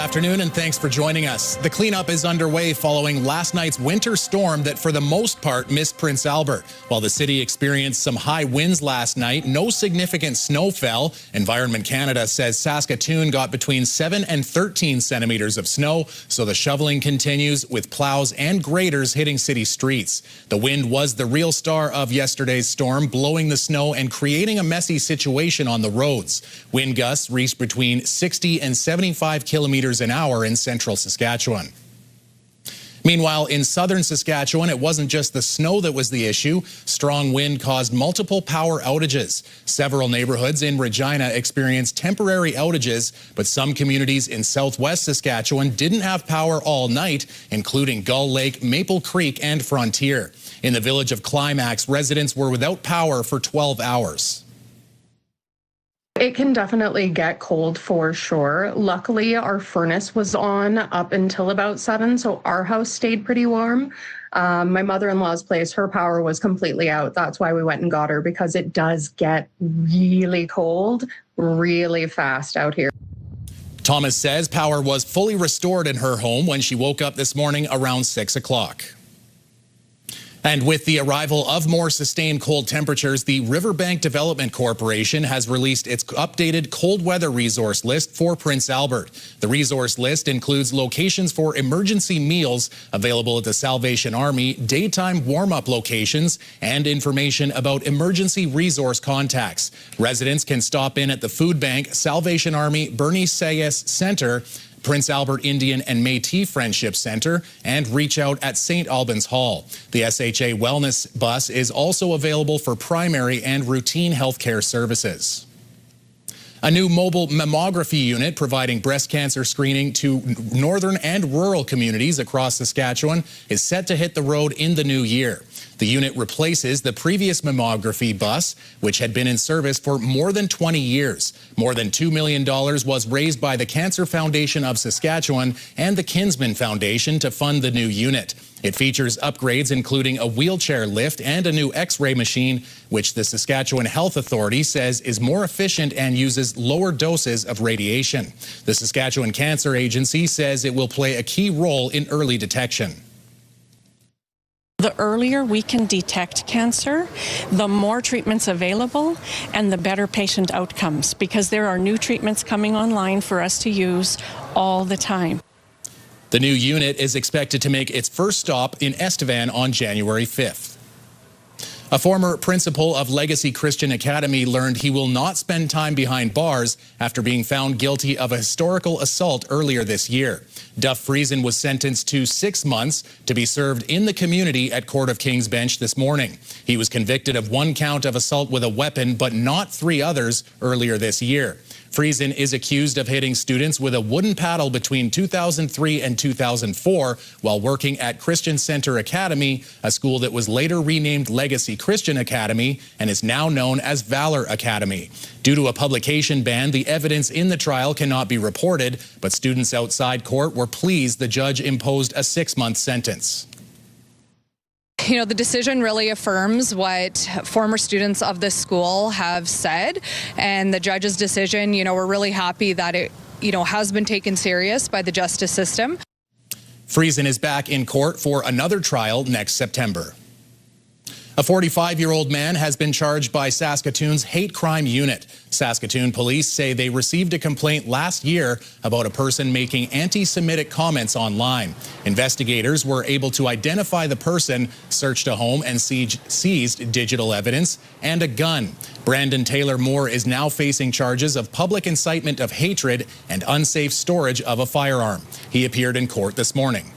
afternoon, and thanks for joining us. The cleanup is underway following last night's winter storm that, for the most part, missed Prince Albert. While the city experienced some high winds last night, no significant snow fell. Environment Canada says Saskatchewan got between 7 and 13 centimeters of snow, so the shoveling continues with plows and graders hitting city streets. The wind was the real star of yesterday's storm, blowing the snow and creating a messy situation on the roads. Wind gusts reached between 60 and 75 kilometers an hour in central Saskatchewan. Meanwhile, in southern Saskatchewan, it wasn't just the snow that was the issue. Strong wind caused multiple power outages. Several neighborhoods in Regina experienced temporary outages, but some communities in southwest Saskatchewan didn't have power all night, including Gull Lake, Maple Creek, and Frontier. In the village of Climax, residents were without power for 12 hours. It can definitely get cold for sure. Luckily, our furnace was on up until about 7, so our house stayed pretty warm. My mother-in-law's place, her power was completely out. That's why we went and got her, because it does get really cold really fast out here. Thomas says power was fully restored in her home when she woke up this morning around 6 o'clock. And with the arrival of more sustained cold temperatures, the Riverbank Development Corporation has released its updated cold weather resource list for Prince Albert. The resource list includes locations for emergency meals available at the Salvation Army, daytime warm-up locations, and information about emergency resource contacts. Residents can stop in at the Food Bank, Salvation Army, Bernice Sayes Center, Prince Albert Indian and Métis Friendship Center, and reach out at St. Albans Hall. The SHA Wellness Bus is also available for primary and routine healthcare services. A new mobile mammography unit providing breast cancer screening to northern and rural communities across Saskatchewan is set to hit the road in the new year. The unit replaces the previous mammography bus, which had been in service for more than 20 years. More than $2 million was raised by the Cancer Foundation of Saskatchewan and the Kinsman Foundation to fund the new unit. It features upgrades including a wheelchair lift and a new X-ray machine, which the Saskatchewan Health Authority says is more efficient and uses lower doses of radiation. The Saskatchewan Cancer Agency says it will play a key role in early detection. The earlier we can detect cancer, the more treatments available and the better patient outcomes, because there are new treatments coming online for us to use all the time. The new unit is expected to make its first stop in Estevan on January 5th. A former principal of Legacy Christian Academy learned he will not spend time behind bars after being found guilty of a historical assault earlier this year. Duff Friesen was sentenced to 6 months to be served in the community at Court of King's Bench this morning. He was convicted of 1 count of assault with a weapon, but not 3 others earlier this year. Friesen is accused of hitting students with a wooden paddle between 2003 and 2004 while working at Christian Center Academy, a school that was later renamed Legacy Christian Academy and is now known as Valor Academy. Due to a publication ban, the evidence in the trial cannot be reported, but students outside court were pleased the judge imposed a 6-month sentence. You know, the decision really affirms what former students of this school have said, and the judge's decision, you know, we're really happy that it, you know, has been taken serious by the justice system. Friesen is back in court for another trial next September. A 45-year-old man has been charged by Saskatoon's hate crime unit. Saskatoon police say they received a complaint last year about a person making anti-Semitic comments online. Investigators were able to identify the person, searched a home, and seized digital evidence and a gun. Brandon Taylor Moore is now facing charges of public incitement of hatred and unsafe storage of a firearm. He appeared in court this morning.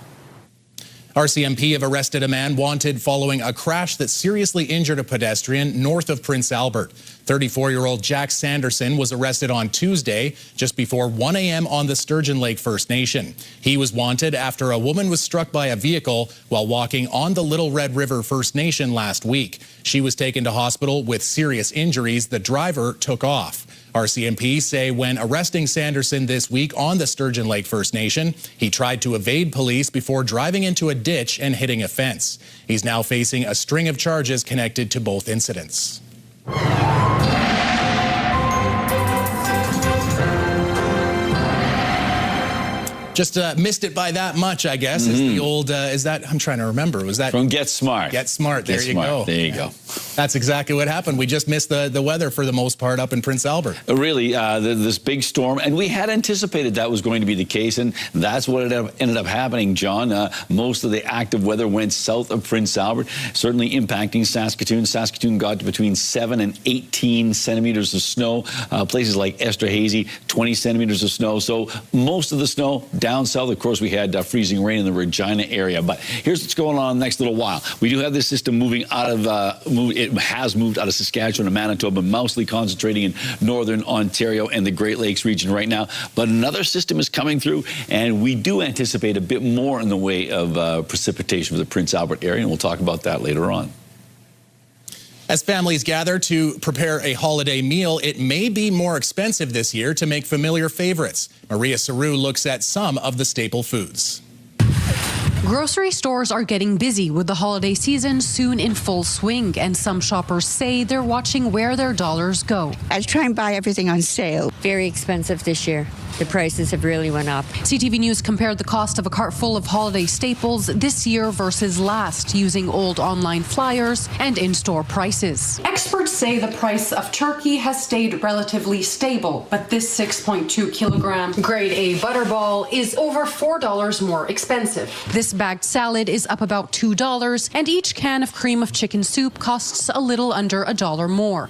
RCMP have arrested a man wanted following a crash that seriously injured a pedestrian north of Prince Albert. 34-year-old Jack Sanderson was arrested on Tuesday just before 1 a.m. on the Sturgeon Lake First Nation. He was wanted after a woman was struck by a vehicle while walking on the Little Red River First Nation last week. She was taken to hospital with serious injuries. The driver took off. RCMP say when arresting Sanderson this week on the Sturgeon Lake First Nation, he tried to evade police before driving into a ditch and hitting a fence. He's now facing a string of charges connected to both incidents. Just missed it by that much, I guess. Is the old, is that, I'm trying to remember, was that? From Get Smart. Get Smart, there you go. There you go. That's exactly what happened. We just missed the weather for the most part up in Prince Albert. Really, this big storm, and we had anticipated that was going to be the case, and that's what ended up happening, John. Most of the active weather went south of Prince Albert, certainly impacting Saskatoon. Saskatoon got to between 7 and 18 centimeters of snow. Places like Esterhazy, 20 centimeters of snow. So most of the snow down south. Of course, we had freezing rain in the Regina area. But here's what's going on in the next little while. We do have this system moving out of, it has moved out of Saskatchewan and Manitoba, mostly concentrating in northern Ontario and the Great Lakes region right now. But another system is coming through, and we do anticipate a bit more in the way of precipitation for the Prince Albert area, and we'll talk about that later on. As families gather to prepare a holiday meal, it may be more expensive this year to make familiar favorites. Maria Saru looks at some of the staple foods. Grocery stores are getting busy with the holiday season soon in full swing, and some shoppers say they're watching where their dollars go. I try and buy everything on sale. Very expensive this year. The prices have really went up. CTV News compared the cost of a cart full of holiday staples this year versus last, using old online flyers and in-store prices. Experts say the price of turkey has stayed relatively stable, but this 6.2 kilogram grade A butterball is over $4 more expensive. This bagged salad is up about $2, and each can of cream of chicken soup costs a little under $1 more.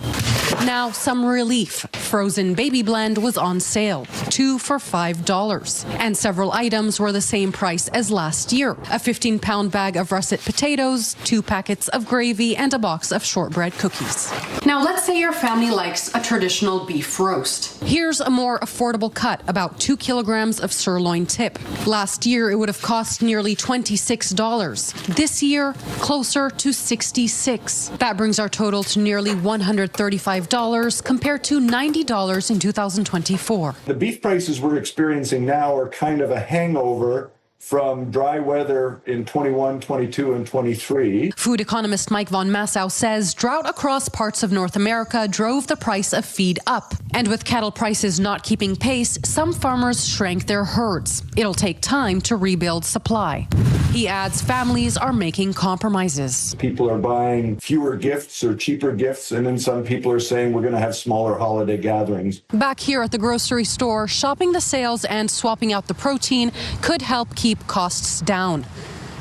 Now, some relief. Frozen baby blend was on sale, 2 for $5, and several items were the same price as last year. A 15-pound bag of russet potatoes, 2 packets of gravy, and a box of shortbread cookies. Now, let's say your family likes a traditional beef roast. Here's a more affordable cut, about 2 kilograms of sirloin tip. Last year, it would have cost nearly $26. This year, closer to $66. That brings our total to nearly $135 compared to $90 in 2024. The beef prices we're experiencing now are kind of a hangover from dry weather in 21, 22, and 23. Food economist Mike von Massow says drought across parts of North America drove the price of feed up. And with cattle prices not keeping pace, some farmers shrank their herds. It'll take time to rebuild supply. He adds families are making compromises. People are buying fewer gifts or cheaper gifts, and then some people are saying we're going to have smaller holiday gatherings. Back here at the grocery store, shopping the sales and swapping out the protein could help keep costs down.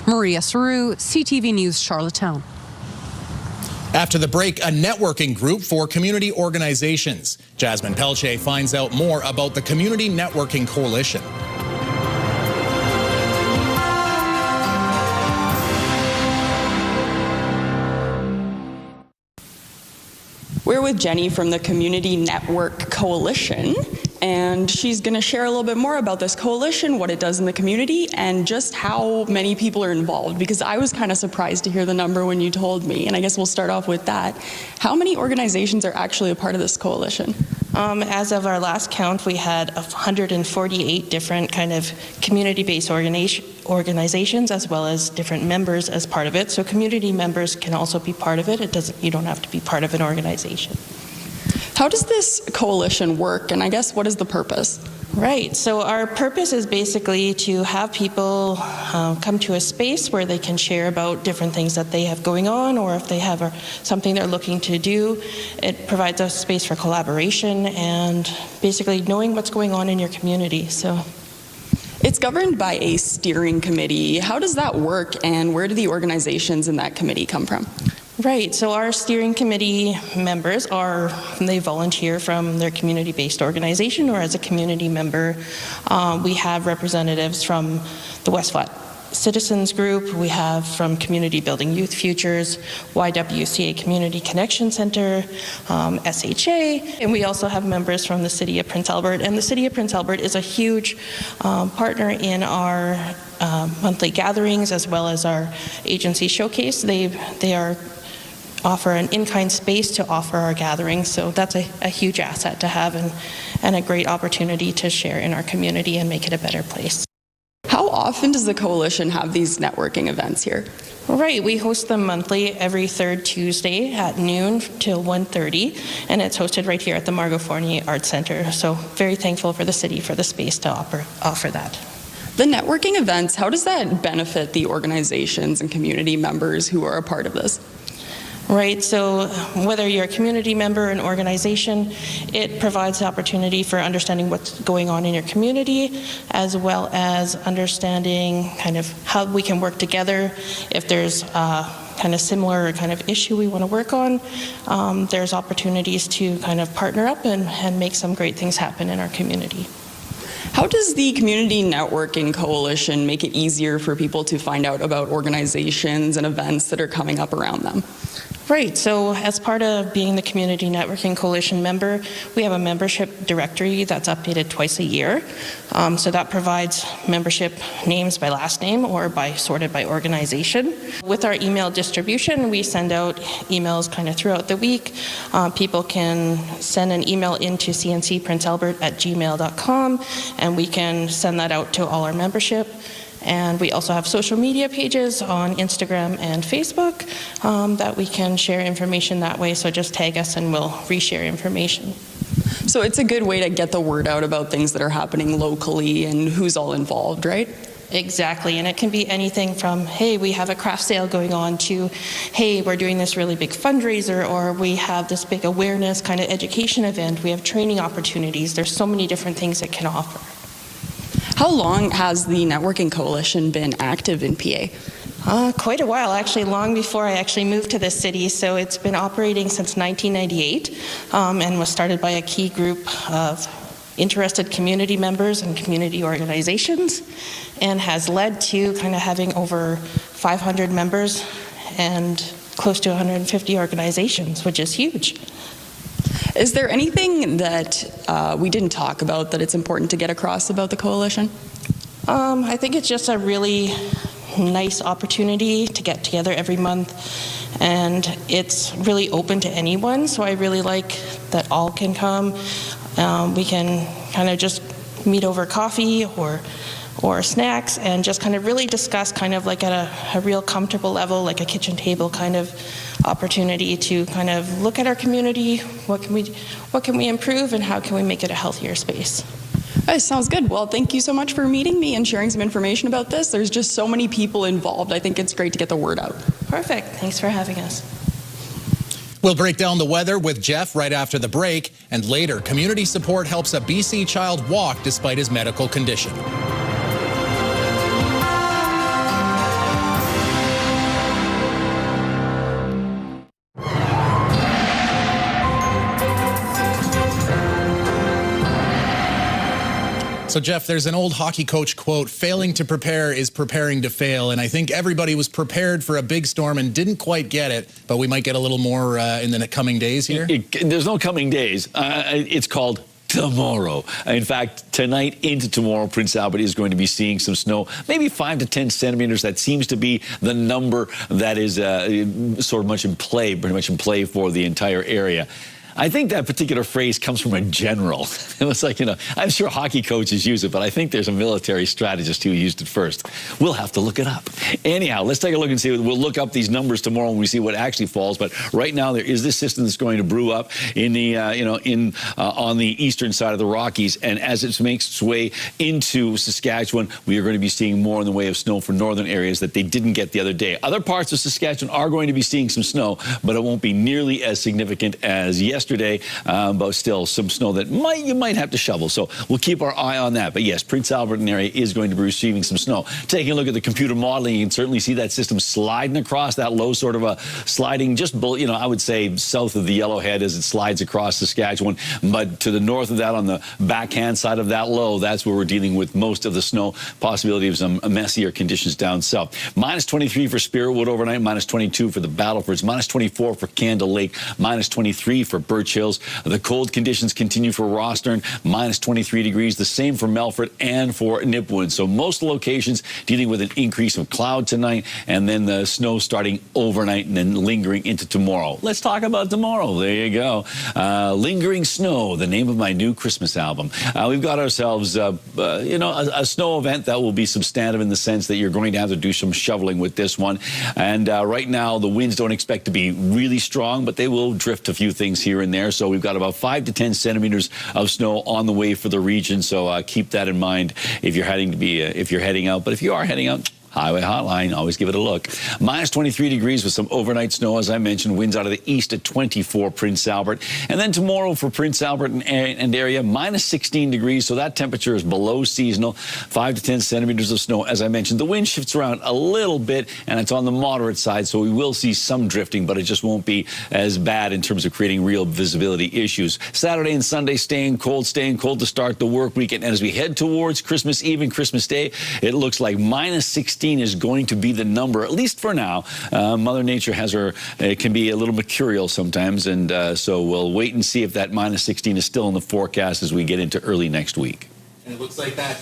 Maria Saru, CTV News, Charlottetown. After the break, a networking group for community organizations. Jasmine Pelche finds out more about the Community Networking Coalition. We're with Jenny from the Community Network Coalition, and she's going to share a little bit more about this coalition, what it does in the community, and just how many people are involved, because I was kind of surprised to hear the number when you told me, and I guess we'll start off with that. How many organizations are actually a part of this coalition? As of our last count, we had 148 different kind of community-based organizations, as well as different members as part of it. So community members can also be part of it. You don't have to be part of an organization. How does this coalition work, and I guess what is the purpose? Right, so our purpose is basically to have people come to a space where they can share about different things that they have going on, or if they have something they're looking to do. It provides a space for collaboration and basically knowing what's going on in your community. So it's governed by a steering committee. How does that work, and where do the organizations in that committee come from? Right, so our steering committee members they volunteer from their community-based organization, or as a community member. We have representatives from the West Flat Citizens Group, we have from Community Building Youth Futures, YWCA Community Connection Center, SHA, and we also have members from the City of Prince Albert. And the City of Prince Albert is a huge partner in our monthly gatherings, as well as our agency showcase. They offer an in-kind space to offer our gatherings, so that's a huge asset to have, and a great opportunity to share in our community and make it a better place. How often does the coalition have these networking events here? Right, we host them monthly, every third Tuesday at noon till 1:30, and it's hosted right here at the Margot Fournier Arts Center. So very thankful for the city for the space to offer that. The networking events, how does that benefit the organizations and community members who are a part of this? Right, so whether you're a community member or an organization, it provides the opportunity for understanding what's going on in your community, as well as understanding kind of how we can work together. If there's kind of similar kind of issue we want to work on, there's opportunities to kind of partner up and make some great things happen in our community. How does the Community Networking Coalition make it easier for people to find out about organizations and events that are coming up around them? Right, so as part of being the Community Networking Coalition member, we have a membership directory that's updated twice a year. So that provides membership names by last name or sorted by organization. With our email distribution, we send out emails kind of throughout the week. People can send an email into cncprincealbert@gmail.com, and we can send that out to all our membership. And we also have social media pages on Instagram and Facebook that we can share information that way. So just tag us and we'll reshare information. So it's a good way to get the word out about things that are happening locally and who's all involved, right? Exactly, and it can be anything from, hey, we have a craft sale going on, to, hey, we're doing this really big fundraiser, or we have this big awareness kind of education event, we have training opportunities. There's so many different things it can offer. How long has the Networking Coalition been active in PA? Quite a while, actually, long before I actually moved to this city. So it's been operating since 1998 and was started by a key group of interested community members and community organizations, and has led to kind of having over 500 members and close to 150 organizations, which is huge. Is there anything that we didn't talk about that it's important to get across about the coalition? I think it's just a really nice opportunity to get together every month, and it's really open to anyone, so I really like that all can come. We can kind of just meet over coffee or snacks and just kind of really discuss kind of like at a real comfortable level, like a kitchen table kind of opportunity to kind of look at our community, what can we improve, and how can we make it a healthier space. That sounds good. Well, thank you so much for meeting me and sharing some information about this. There's just so many people involved. I think it's great to get the word out. Perfect. Thanks for having us. We'll break down the weather with Jeff right after the break, and later, community support helps a BC child walk despite his medical condition. So, Jeff, there's an old hockey coach quote, failing to prepare is preparing to fail. And I think everybody was prepared for a big storm and didn't quite get it, but we might get a little more in the coming days here. There's no coming days. It's called tomorrow. In fact, tonight into tomorrow, Prince Albert is going to be seeing some snow, maybe 5 to 10 centimeters. That seems to be the number that is sort of pretty much in play for the entire area. I think that particular phrase comes from a general. It was like, I'm sure hockey coaches use it, but I think there's a military strategist who used it first. We'll have to look it up. Anyhow, let's take a look and see. We'll look up these numbers tomorrow when we see what actually falls. But right now, there is this system that's going to brew up in the, on the eastern side of the Rockies. And as it makes its way into Saskatchewan, we are going to be seeing more in the way of snow for northern areas that they didn't get the other day. Other parts of Saskatchewan are going to be seeing some snow, but it won't be nearly as significant as yesterday. But still some snow that you might have to shovel. So we'll keep our eye on that. But yes, Prince Albert area is going to be receiving some snow. Taking a look at the computer modeling, you can certainly see that system sliding across that low, sort of a sliding just below, I would say south of the Yellowhead as it slides across Saskatchewan. But to the north of that, on the backhand side of that low, that's where we're dealing with most of the snow. Possibility of some messier conditions down south. Minus 23 for Spiritwood overnight, minus 22 for the Battlefords, minus 24 for Candle Lake, minus 23 for Birch Hills. The cold conditions continue for Rostern, minus 23 degrees, the same for Melfort and for Nipwood. So most locations dealing with an increase of cloud tonight, and then the snow starting overnight and then lingering into tomorrow. Let's talk about tomorrow. There you go. Lingering Snow, the name of my new Christmas album. We've got ourselves, a snow event that will be substantive in the sense that you're going to have to do some shoveling with this one. And right now, the winds don't expect to be really strong, but they will drift a few things here here and there. So we've got about 5 to 10 centimeters of snow on the way for the region. So keep that in mind if you're heading out. But if you are heading out, Highway Hotline, always give it a look. Minus 23 degrees with some overnight snow, as I mentioned. Winds out of the east at 24, Prince Albert. And then tomorrow for Prince Albert and area, minus 16 degrees. So that temperature is below seasonal. 5 to 10 centimeters of snow, as I mentioned. The wind shifts around a little bit, and it's on the moderate side. So we will see some drifting, but it just won't be as bad in terms of creating real visibility issues. Saturday and Sunday staying cold to start the work weekend. And as we head towards Christmas Eve and Christmas Day, it looks like minus 16 is going to be the number, at least for now. Mother Nature can be a little mercurial sometimes, and so we'll wait and see if that minus 16 is still in the forecast as we get into early next week. And it looks like that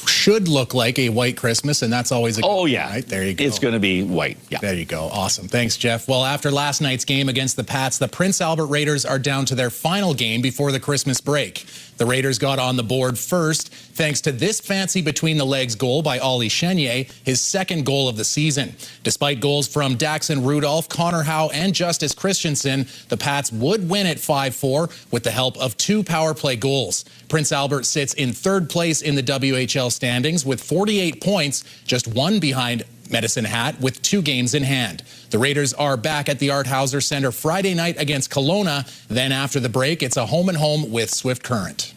should look like a white Christmas, and that's always a good oh yeah, right? There you go. It's going to be white. Yeah. There you go. Awesome. Thanks, Jeff. Well, after last night's game against the Pats, the Prince Albert Raiders are down to their final game before the Christmas break. The Raiders got on the board first thanks to this fancy between-the-legs goal by Ollie Chenier, his second goal of the season. Despite goals from Daxon Rudolph, Connor Howe, and Justice Christensen, the Pats would win at 5-4 with the help of 2 power play goals. Prince Albert sits in third place in the WHL standings with 48 points, just 1 behind Medicine Hat with 2 games in hand. The Raiders are back at the Art Hauser Center Friday night against Kelowna. Then after the break, it's a home-and-home with Swift Current.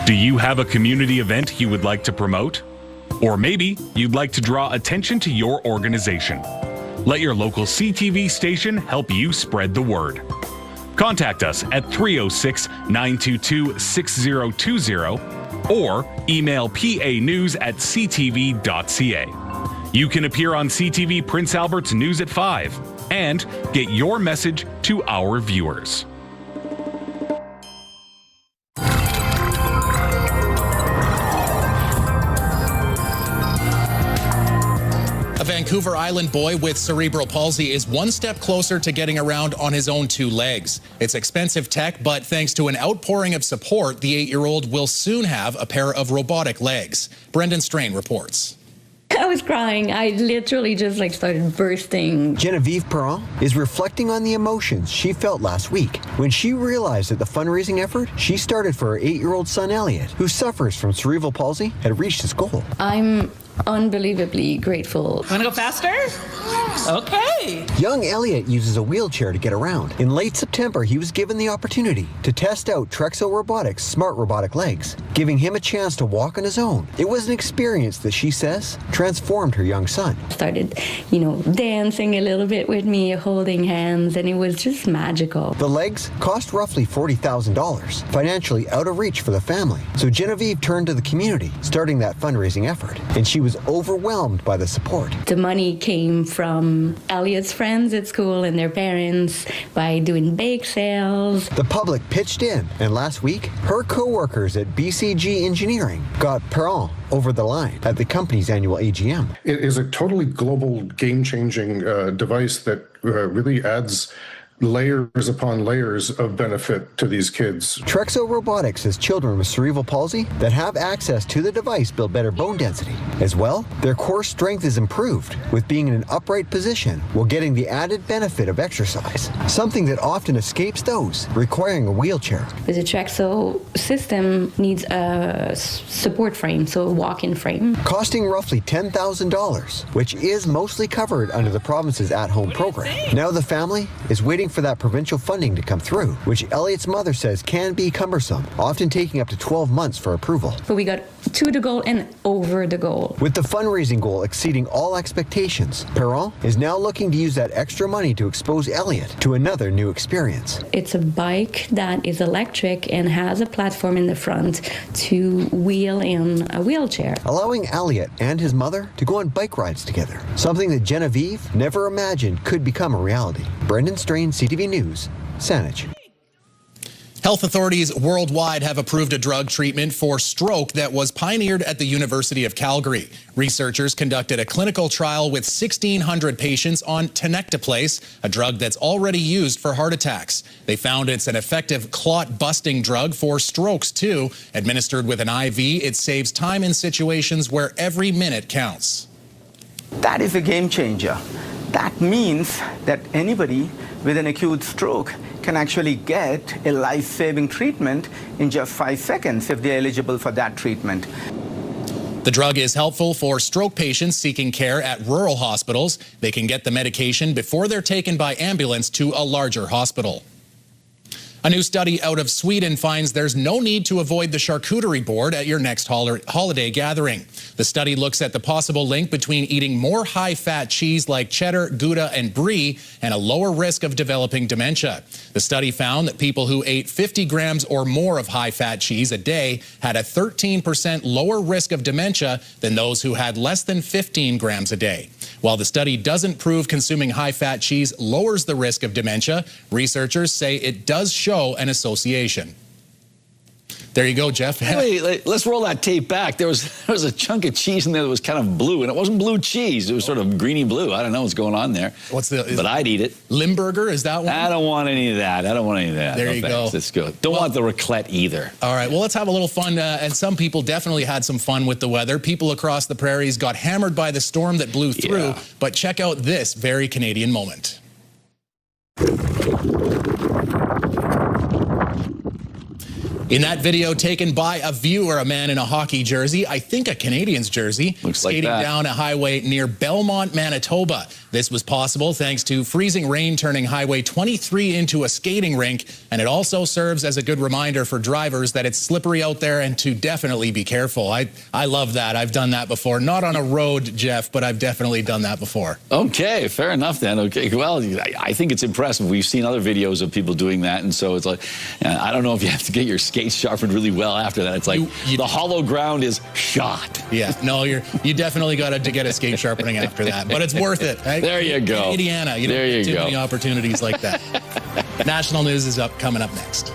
Do you have a community event you would like to promote? Or maybe you'd like to draw attention to your organization. Let your local CTV station help you spread the word. Contact us at 306-922-6020 or email panews@ctv.ca. You can appear on CTV Prince Albert's News at 5 and get your message to our viewers. A Vancouver Island boy with cerebral palsy is one step closer to getting around on his own 2 legs. It's expensive tech, but thanks to an outpouring of support, the 8-year-old will soon have a pair of robotic legs. Brendan Strain reports. I was crying. I literally just started bursting. Genevieve Perron is reflecting on the emotions she felt last week when she realized that the fundraising effort she started for her 8-year-old son Elliot, who suffers from cerebral palsy, had reached its goal. I'm unbelievably grateful. Want to go faster? Okay. Young Elliot uses a wheelchair to get around. In late September, he was given the opportunity to test out Trexo Robotics' smart robotic legs, giving him a chance to walk on his own. It was an experience that she says transformed her young son. Started, dancing a little bit with me, holding hands, and it was just magical. The legs cost roughly $40,000, financially out of reach for the family. So Genevieve turned to the community, starting that fundraising effort, and she was overwhelmed by the support. The money came from Elliot's friends at school and their parents by doing bake sales. The public pitched in, and last week, her co-workers at BCG Engineering got Perron over the line at the company's annual AGM. It is a totally global, game-changing device that really adds layers upon layers of benefit to these kids. Trexo Robotics says children with cerebral palsy that have access to the device build better bone density. As well, their core strength is improved with being in an upright position while getting the added benefit of exercise, something that often escapes those requiring a wheelchair. The Trexo system needs a support frame, so a walk-in frame. Costing roughly $10,000, which is mostly covered under the province's at-home program. Now the family is waiting for that provincial funding to come through, which Elliot's mother says can be cumbersome, often taking up to 12 months for approval. But we got to the goal and over the goal. With the fundraising goal exceeding all expectations, Perron is now looking to use that extra money to expose Elliot to another new experience. It's a bike that is electric and has a platform in the front to wheel in a wheelchair, allowing Elliot and his mother to go on bike rides together, something that Genevieve never imagined could become a reality. Brendan Strain, CTV News, Saanich. Health authorities worldwide have approved a drug treatment for stroke that was pioneered at the University of Calgary. Researchers conducted a clinical trial with 1,600 patients on tenecteplase, a drug that's already used for heart attacks. They found it's an effective clot-busting drug for strokes, too. Administered with an IV, it saves time in situations where every minute counts. That is a game changer. That means that anybody with an acute stroke can actually get a life-saving treatment in just 5 seconds if they're eligible for that treatment. The drug is helpful for stroke patients seeking care at rural hospitals. They can get the medication before they're taken by ambulance to a larger hospital. A new study out of Sweden finds there's no need to avoid the charcuterie board at your next holiday gathering. The study looks at the possible link between eating more high-fat cheese like cheddar, Gouda, and brie and a lower risk of developing dementia. The study found that people who ate 50 grams or more of high-fat cheese a day had a 13% lower risk of dementia than those who had less than 15 grams a day. While the study doesn't prove consuming high-fat cheese lowers the risk of dementia, researchers say it does show an association. There you go, Jeff. Wait, let's roll that tape back. There was a chunk of cheese in there that was kind of blue, and it wasn't blue cheese. It was sort of greeny blue. I don't know what's going on there. But I'd eat it. Limburger, is that one? I don't want any of that. I don't want any of that. There you go. That's good. Don't want the raclette either. All right, well, let's have a little fun. And some people definitely had some fun with the weather. People across the prairies got hammered by the storm that blew through. Yeah. But check out this very Canadian moment. In that video taken by a viewer, a man in a hockey jersey, I think a Canadian's jersey, skating down a highway near Belmont, Manitoba. This was possible thanks to freezing rain turning Highway 23 into a skating rink, and it also serves as a good reminder for drivers that it's slippery out there and to definitely be careful. I love that. I've done that before. Not on a road, Jeff, but I've definitely done that before. Okay, fair enough then. Okay, well, I think it's impressive. We've seen other videos of people doing that, and so it's like, I don't know if you have to get your skates sharpened really well after that. It's like the hollow ground is shot. Yeah, no, you definitely got to get a skate sharpening after that, but it's worth it. Right? There you go. Indiana, you don't get too many opportunities like that. National news is coming up next.